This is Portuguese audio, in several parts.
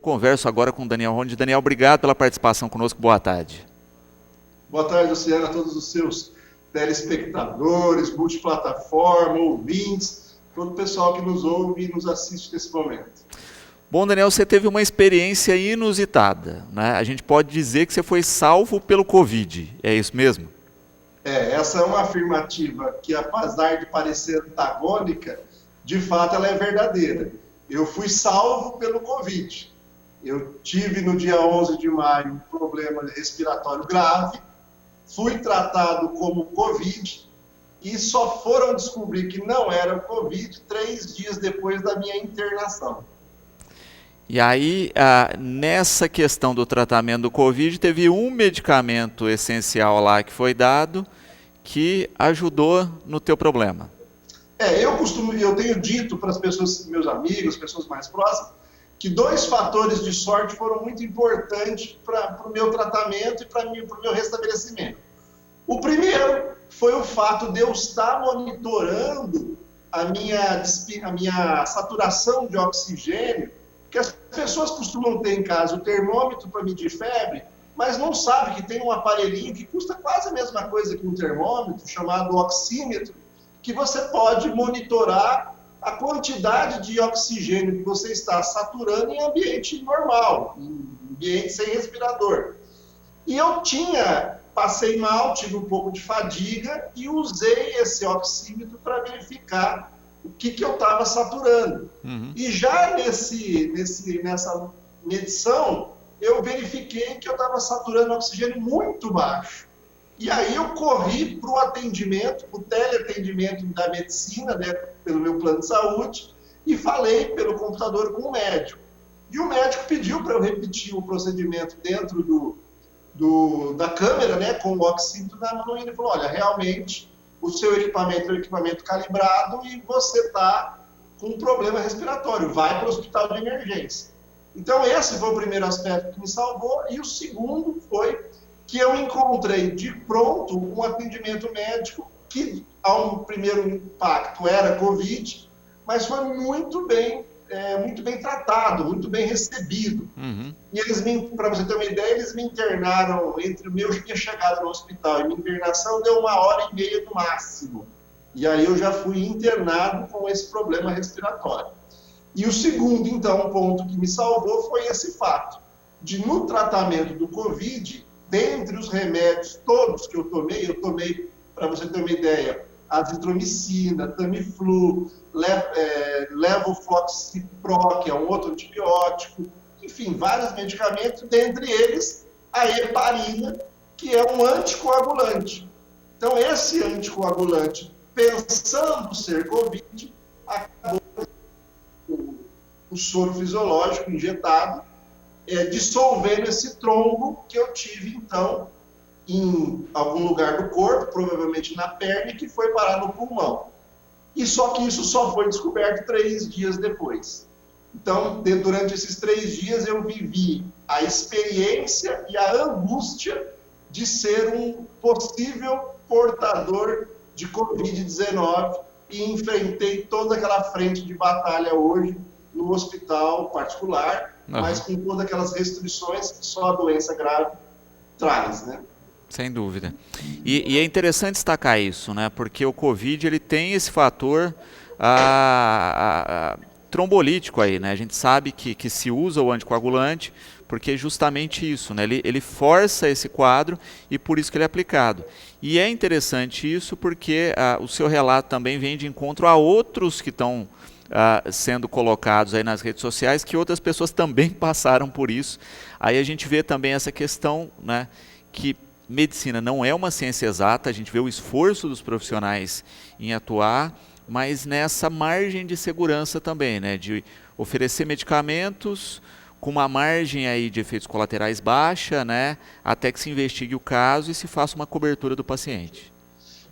converso agora com o Daniel Ronde. Daniel, obrigado pela participação conosco. Boa tarde. Boa tarde, Luciano, a todos os seus telespectadores, multiplataforma, ouvintes, todo o pessoal que nos ouve e nos assiste nesse momento. Bom, Daniel, você teve uma experiência inusitada, né? A gente pode dizer que você foi salvo pelo Covid, é isso mesmo? Essa é uma afirmativa que, apesar de parecer antagônica, de fato ela é verdadeira. Eu fui salvo pelo Covid. Eu tive no dia 11 de maio um problema respiratório grave, fui tratado como Covid e só foram descobrir que não era Covid 3 dias depois da minha internação. E aí, nessa questão do tratamento do Covid, teve um medicamento essencial lá que foi dado que ajudou no teu problema. Eu tenho dito para as pessoas, meus amigos, pessoas mais próximas, que 2 fatores de sorte foram muito importantes para o meu tratamento e para o meu restabelecimento. O primeiro foi o fato de eu estar monitorando a minha saturação de oxigênio, que as pessoas costumam ter em casa o termômetro para medir febre, mas não sabem que tem um aparelhinho que custa quase a mesma coisa que um termômetro, chamado oxímetro, que você pode monitorar a quantidade de oxigênio que você está saturando em ambiente normal, em ambiente sem respirador. E eu passei mal, tive um pouco de fadiga e usei esse oxímetro para verificar o que eu estava saturando. Uhum. E já nessa medição, eu verifiquei que eu estava saturando oxigênio muito baixo. E aí eu corri para o atendimento, para o teleatendimento da medicina, né, pelo meu plano de saúde, e falei pelo computador com o médico. E o médico pediu para eu repetir o procedimento dentro da câmera, né, com o oxímetro na mão, e ele falou, olha, realmente o seu equipamento é um equipamento calibrado e você está com um problema respiratório, vai para o hospital de emergência. Então esse foi o primeiro aspecto que me salvou, e o segundo foi que eu encontrei de pronto um atendimento médico que, ao primeiro impacto, era Covid, mas foi muito bem tratado, muito bem recebido. Uhum. E para você ter uma ideia, eles me internaram, entre minha chegada no hospital e minha internação, deu 1h30 no máximo. E aí eu já fui internado com esse problema respiratório. E o segundo, então, ponto que me salvou foi esse fato, de no tratamento do Covid, dentre os remédios todos que eu tomei, para você ter uma ideia, azitromicina, Tamiflu, Levofloxacin, que é um outro antibiótico, enfim, vários medicamentos, dentre eles a heparina, que é um anticoagulante. Então, esse anticoagulante, pensando ser Covid, acabou o soro fisiológico injetado, dissolvendo esse trombo que eu tive, então, em algum lugar do corpo, provavelmente na perna, que foi parar no pulmão. E só que isso só foi descoberto 3 dias depois. Então, durante esses 3 dias, eu vivi a experiência e a angústia de ser um possível portador de Covid-19 e enfrentei toda aquela frente de batalha hoje no hospital particular, mas com todas aquelas restrições que só a doença grave traz, né? Sem dúvida. E é interessante destacar isso, né? Porque o Covid ele tem esse fator trombolítico aí, né? A gente sabe que se usa o anticoagulante porque é justamente isso, né? Ele força esse quadro e por isso que ele é aplicado. E é interessante isso porque o seu relato também vem de encontro a outros que estão sendo colocados aí nas redes sociais, que outras pessoas também passaram por isso. Aí a gente vê também essa questão, né, que medicina não é uma ciência exata, a gente vê o esforço dos profissionais em atuar, mas nessa margem de segurança também, né, de oferecer medicamentos com uma margem aí de efeitos colaterais baixa, né, até que se investigue o caso e se faça uma cobertura do paciente.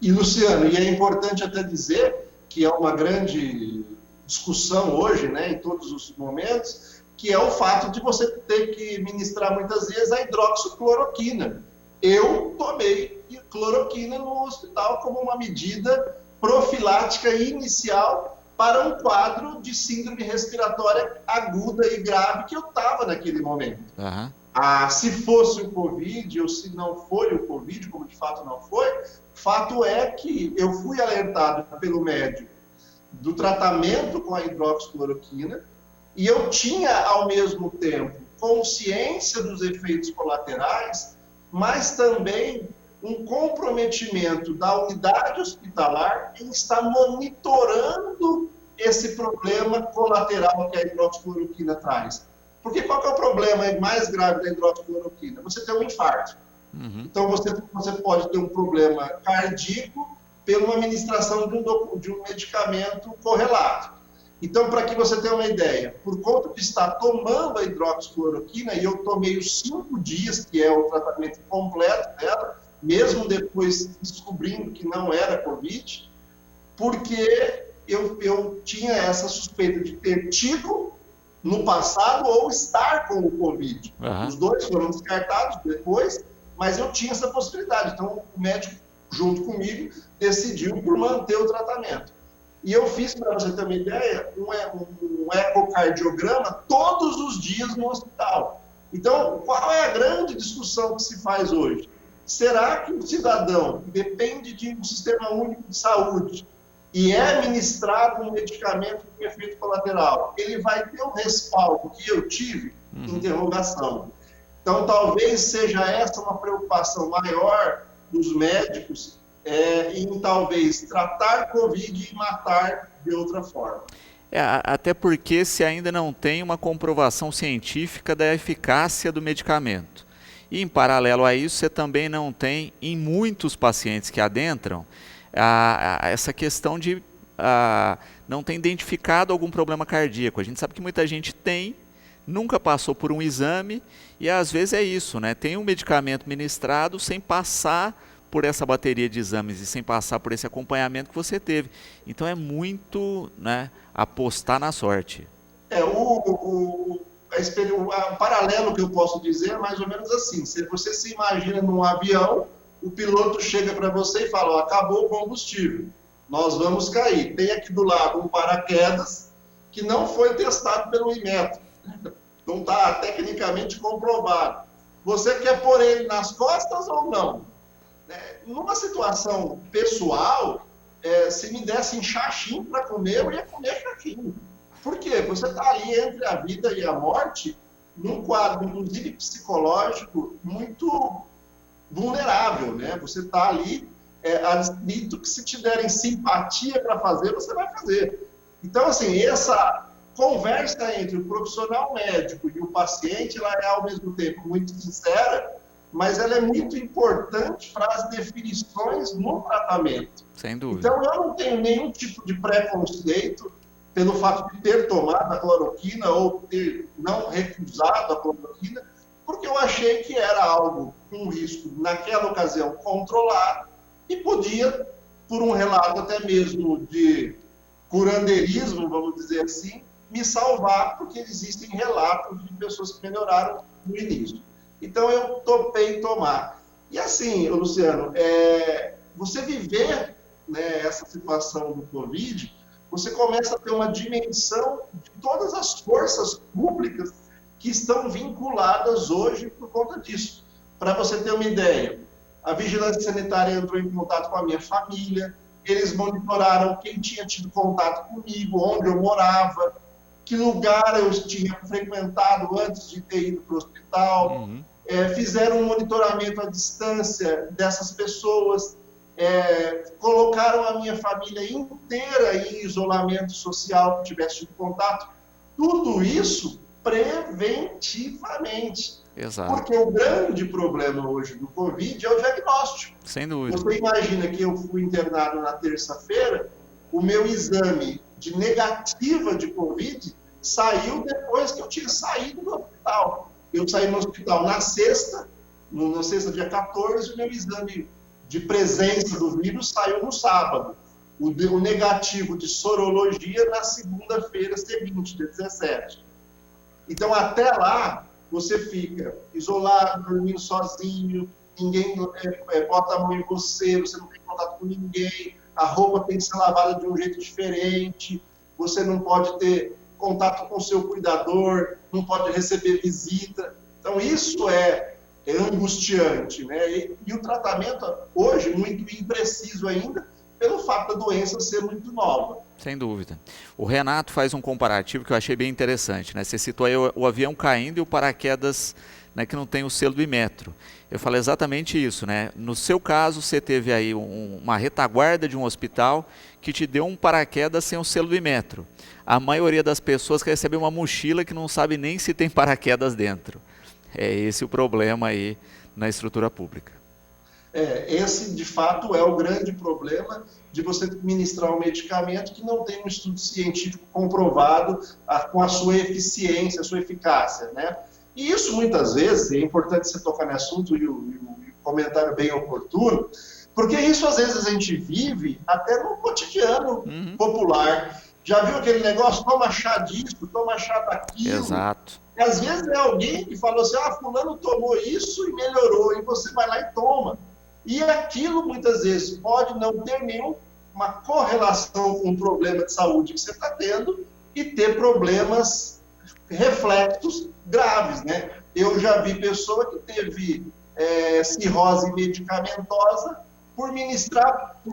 E, Luciano, e é importante até dizer que é uma grande discussão hoje, né, em todos os momentos, que é o fato de você ter que ministrar muitas vezes a hidroxicloroquina. Eu tomei cloroquina no hospital como uma medida profilática inicial para um quadro de síndrome respiratória aguda e grave que eu estava naquele momento. Se fosse o Covid, ou se não foi o Covid, como de fato não foi, fato é que eu fui alertado pelo médico do tratamento com a hidroxicloroquina e eu tinha, ao mesmo tempo, consciência dos efeitos colaterais, mas também um comprometimento da unidade hospitalar em estar monitorando esse problema colateral que a hidroxicloroquina traz. Porque qual que é o problema mais grave da hidroxicloroquina? Você tem um infarto. Então, você pode ter um problema cardíaco pela administração de um medicamento correlato. Então, para que você tenha uma ideia, por conta de estar tomando a hidroxicloroquina, e eu tomei os 5 dias, que é o tratamento completo dela, mesmo depois descobrindo que não era Covid, porque eu tinha essa suspeita de ter tido no passado ou estar com o Covid. Os dois foram descartados depois, mas eu tinha essa possibilidade. Então, o médico, junto comigo, decidiu por manter o tratamento. E eu fiz, para você ter uma ideia, um ecocardiograma todos os dias no hospital. Então, qual é a grande discussão que se faz hoje? Será que o cidadão que depende de um sistema único de saúde e é ministrado um medicamento com efeito colateral, ele vai ter o respaldo que eu tive? Interrogação. Então, talvez seja essa uma preocupação maior dos médicos em talvez tratar Covid e matar de outra forma. Até porque se ainda não tem uma comprovação científica da eficácia do medicamento. E em paralelo a isso, você também não tem, em muitos pacientes que adentram, essa questão de não ter identificado algum problema cardíaco. A gente sabe que muita gente tem, nunca passou por um exame e às vezes é isso, né? Tem um medicamento ministrado sem passar por essa bateria de exames e sem passar por esse acompanhamento que você teve. Então é muito, né, apostar na sorte. O paralelo que eu posso dizer é mais ou menos assim. Se você se imagina num avião, o piloto chega para você e fala, ó, acabou o combustível, nós vamos cair. Tem aqui do lado um paraquedas que não foi testado pelo Inmetro, não está tecnicamente comprovado. Você quer pôr ele nas costas ou não? Numa situação pessoal, se me dessem chachim para comer, eu ia comer chachim. Por quê? Você está ali entre a vida e a morte, num quadro, inclusive psicológico, muito vulnerável, né? Você está ali admito que se te derem simpatia para fazer, você vai fazer. Então, assim, essa conversa entre o profissional médico e o paciente, ela é, ao mesmo tempo, muito sincera, mas ela é muito importante para as definições no tratamento. Sem dúvida. Então, eu não tenho nenhum tipo de preconceito pelo fato de ter tomado a cloroquina ou ter não recusado a cloroquina, porque eu achei que era algo com risco, naquela ocasião, controlado e podia, por um relato até mesmo de curandeirismo, vamos dizer assim, me salvar, porque existem relatos de pessoas que melhoraram no início. Então, eu topei tomar. E assim, Luciano, você viver, né, essa situação do Covid, você começa a ter uma dimensão de todas as forças públicas que estão vinculadas hoje por conta disso. Para você ter uma ideia, a Vigilância Sanitária entrou em contato com a minha família, eles monitoraram quem tinha tido contato comigo, onde eu morava, que lugar eu tinha frequentado antes de ter ido para o hospital. Fizeram um monitoramento à distância dessas pessoas, colocaram a minha família inteira em isolamento social que tivesse tido contato. Tudo isso preventivamente. Exato. Porque o grande problema hoje do Covid é o diagnóstico. Sem dúvida. Você imagina que eu fui internado na terça-feira, o meu exame de negativa de Covid saiu depois que eu tinha saído do hospital. Eu saí no hospital na sexta dia 14, o meu exame de presença do vírus saiu no sábado. O negativo de sorologia na segunda-feira seguinte, dia 17. Então, até lá, você fica isolado, dormindo sozinho, ninguém bota a mão em você, você não tem contato com ninguém, a roupa tem que ser lavada de um jeito diferente, você não pode ter contato com o seu cuidador, não pode receber visita. Então, isso é angustiante, né? E o tratamento, hoje, muito impreciso ainda, pelo fato da doença ser muito nova. Sem dúvida. O Renato faz um comparativo que eu achei bem interessante, né? Você citou aí o avião caindo e o paraquedas, né, que não tem o selo do Inmetro. Eu falei exatamente isso, né? No seu caso, você teve aí uma retaguarda de um hospital que te deu um paraquedas sem o selo do Inmetro. A maioria das pessoas recebe uma mochila que não sabe nem se tem paraquedas dentro. É esse o problema aí na estrutura pública. Esse, de fato, é o grande problema de você administrar um medicamento que não tem um estudo científico comprovado com a sua eficiência, a sua eficácia, né? E isso, muitas vezes, é importante você tocar nesse assunto e o comentário bem oportuno, porque isso, às vezes, a gente vive até no cotidiano popular. Já viu aquele negócio, toma chá disso, toma chá daquilo? Exato. E, às vezes, é alguém que falou assim, fulano tomou isso e melhorou, e você vai lá e toma. E aquilo, muitas vezes, pode não ter nenhuma correlação com o problema de saúde que você está tendo e ter problemas, reflexos graves, né? Eu já vi pessoa que teve cirrose medicamentosa por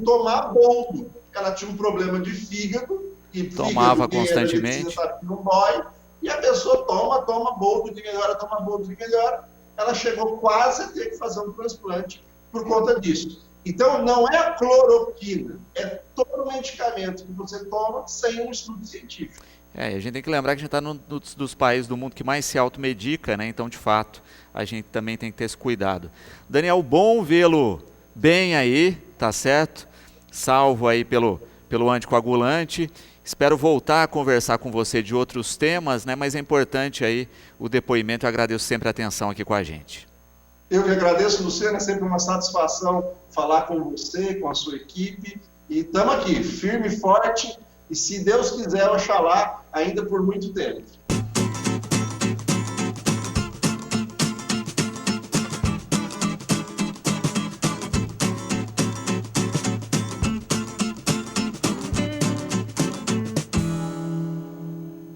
tomar boldo. Ela tinha um problema de fígado, e tomava fígado, constantemente. Não dói, e a pessoa toma boldo de melhora, ela chegou quase a ter que fazer um transplante por conta disso. Então, não é a cloroquina, é todo medicamento que você toma sem um estudo científico. A gente tem que lembrar que a gente está num dos países do mundo que mais se automedica, né? Então, de fato, a gente também tem que ter esse cuidado. Daniel, bom vê-lo bem aí, tá certo? Salvo aí pelo anticoagulante. Espero voltar a conversar com você de outros temas, né? Mas é importante aí o depoimento. Eu agradeço sempre a atenção aqui com a gente. Eu que agradeço, Luciano, é sempre uma satisfação falar com você, com a sua equipe. E estamos aqui, firme e forte, e se Deus quiser, oxalá, ainda por muito tempo.